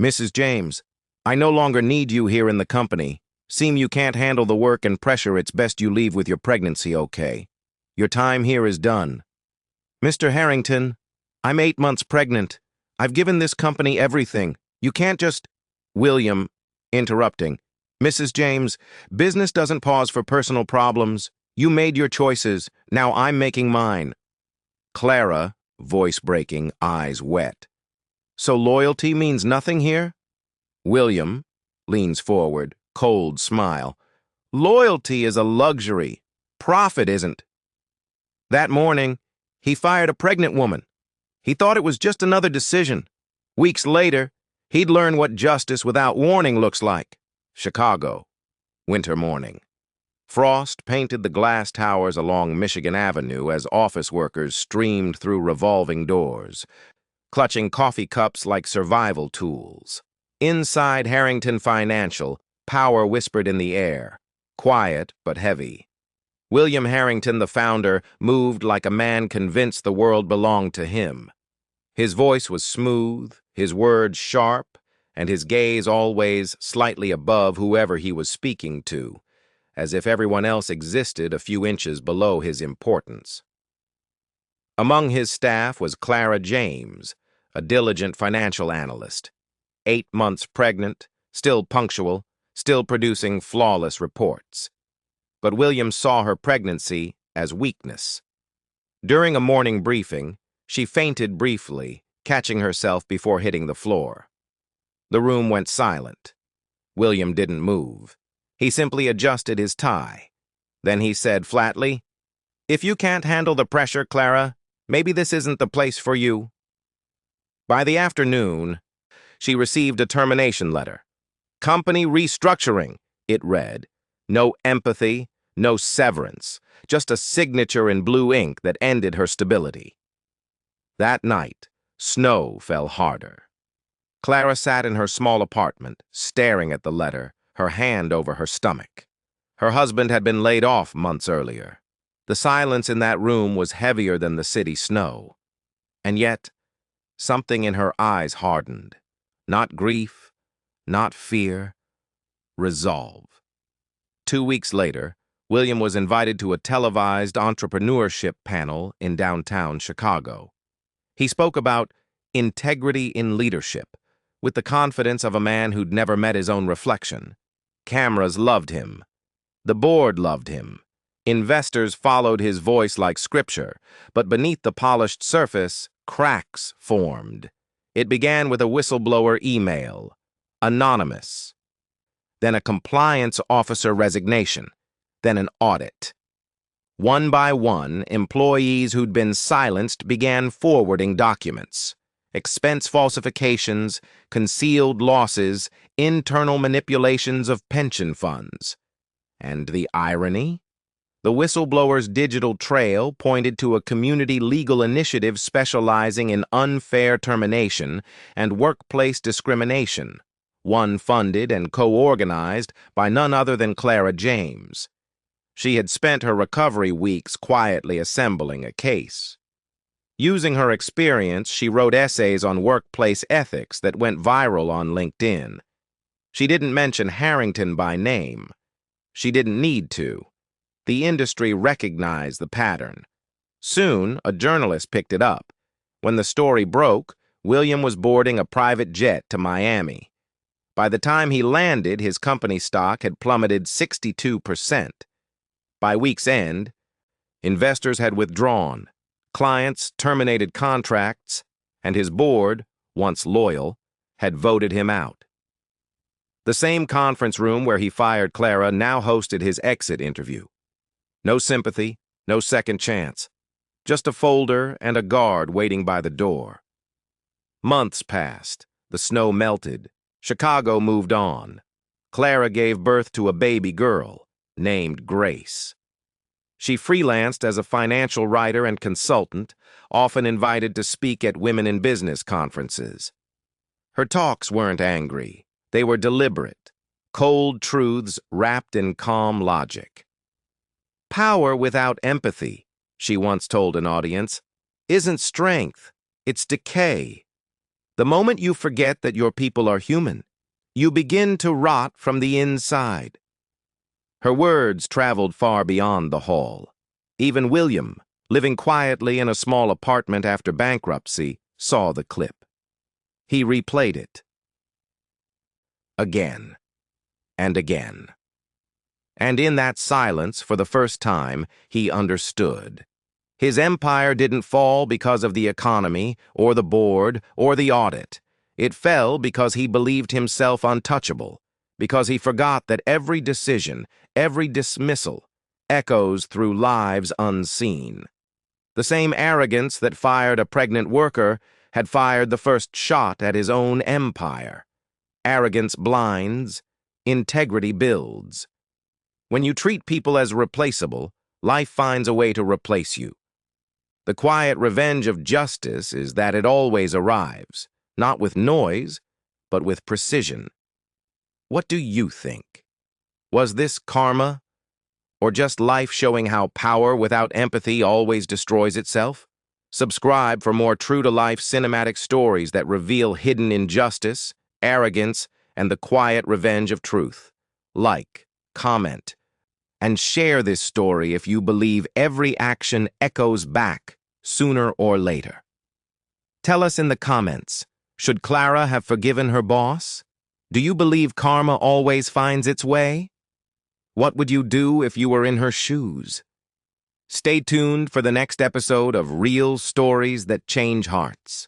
Mrs. James, I no longer need you here in the company. Seem you can't handle the work and pressure, it's best you leave with your pregnancy, okay? Your time here is done. Mr. Harrington, I'm 8 months pregnant. I've given this company everything. You can't just... William, interrupting. Mrs. James, business doesn't pause for personal problems. You made your choices. Now I'm making mine. Clara, voice breaking, eyes wet. So loyalty means nothing here? William leans forward, cold smile. Loyalty is a luxury. Profit isn't. That morning, he fired a pregnant woman. He thought it was just another decision. Weeks later, he'd learn what justice without warning looks like. Chicago, winter morning. Frost painted the glass towers along Michigan Avenue as office workers streamed through revolving doors, clutching coffee cups like survival tools. Inside Harrington Financial, power whispered in the air, quiet but heavy. William Harrington, the founder, moved like a man convinced the world belonged to him. His voice was smooth, his words sharp, and his gaze always slightly above whoever he was speaking to, as if everyone else existed a few inches below his importance. Among his staff was Clara James, a diligent financial analyst. 8 months pregnant, still punctual, still producing flawless reports. But William saw her pregnancy as weakness. During a morning briefing, she fainted briefly, catching herself before hitting the floor. The room went silent. William didn't move. He simply adjusted his tie. Then he said flatly, "If you can't handle the pressure, Clara, maybe this isn't the place for you." By the afternoon, she received a termination letter. "Company restructuring," it read. No empathy, no severance, just a signature in blue ink that ended her stability. That night, snow fell harder. Clara sat in her small apartment, staring at the letter, her hand over her stomach. Her husband had been laid off months earlier. The silence in that room was heavier than the city snow. And yet, something in her eyes hardened. Not grief, not fear, resolve. 2 weeks later, William was invited to a televised entrepreneurship panel in downtown Chicago. He spoke about integrity in leadership, with the confidence of a man who'd never met his own reflection. Cameras loved him. The board loved him. Investors followed his voice like scripture, but beneath the polished surface, cracks formed. It began with a whistleblower email, anonymous. Then a compliance officer resignation. Then an audit. One by one, employees who'd been silenced began forwarding documents. Expense falsifications, concealed losses, internal manipulations of pension funds. And the irony? The whistleblower's digital trail pointed to a community legal initiative specializing in unfair termination and workplace discrimination, one funded and co-organized by none other than Clara James. She had spent her recovery weeks quietly assembling a case. Using her experience, she wrote essays on workplace ethics that went viral on LinkedIn. She didn't mention Harrington by name. She didn't need to. The industry recognized the pattern. Soon, a journalist picked it up. When the story broke, William was boarding a private jet to Miami. By the time he landed, his company stock had plummeted 62%. By week's end, investors had withdrawn, clients terminated contracts, and his board, once loyal, had voted him out. The same conference room where he fired Clara now hosted his exit interview. No sympathy, no second chance. Just a folder and a guard waiting by the door. Months passed. The snow melted. Chicago moved on. Clara gave birth to a baby girl, named Grace. She freelanced as a financial writer and consultant, often invited to speak at women in business conferences. Her talks weren't angry. They were deliberate, cold truths wrapped in calm logic. Power without empathy, she once told an audience, isn't strength, it's decay. The moment you forget that your people are human, you begin to rot from the inside. Her words traveled far beyond the hall. Even William, living quietly in a small apartment after bankruptcy, saw the clip. He replayed it. Again and again. And in that silence, for the first time, he understood. His empire didn't fall because of the economy, or the board, or the audit. It fell because he believed himself untouchable, because he forgot that every decision, every dismissal, echoes through lives unseen. The same arrogance that fired a pregnant worker had fired the first shot at his own empire. Arrogance blinds, integrity builds. When you treat people as replaceable, life finds a way to replace you. The quiet revenge of justice is that it always arrives, not with noise, but with precision. What do you think? Was this karma, or just life showing how power without empathy always destroys itself? Subscribe for more true-to-life cinematic stories that reveal hidden injustice, arrogance, and the quiet revenge of truth. Like, comment, and share this story if you believe every action echoes back sooner or later. Tell us in the comments, should Clara have forgiven her boss? Do you believe karma always finds its way? What would you do if you were in her shoes? Stay tuned for the next episode of Real Stories That Change Hearts.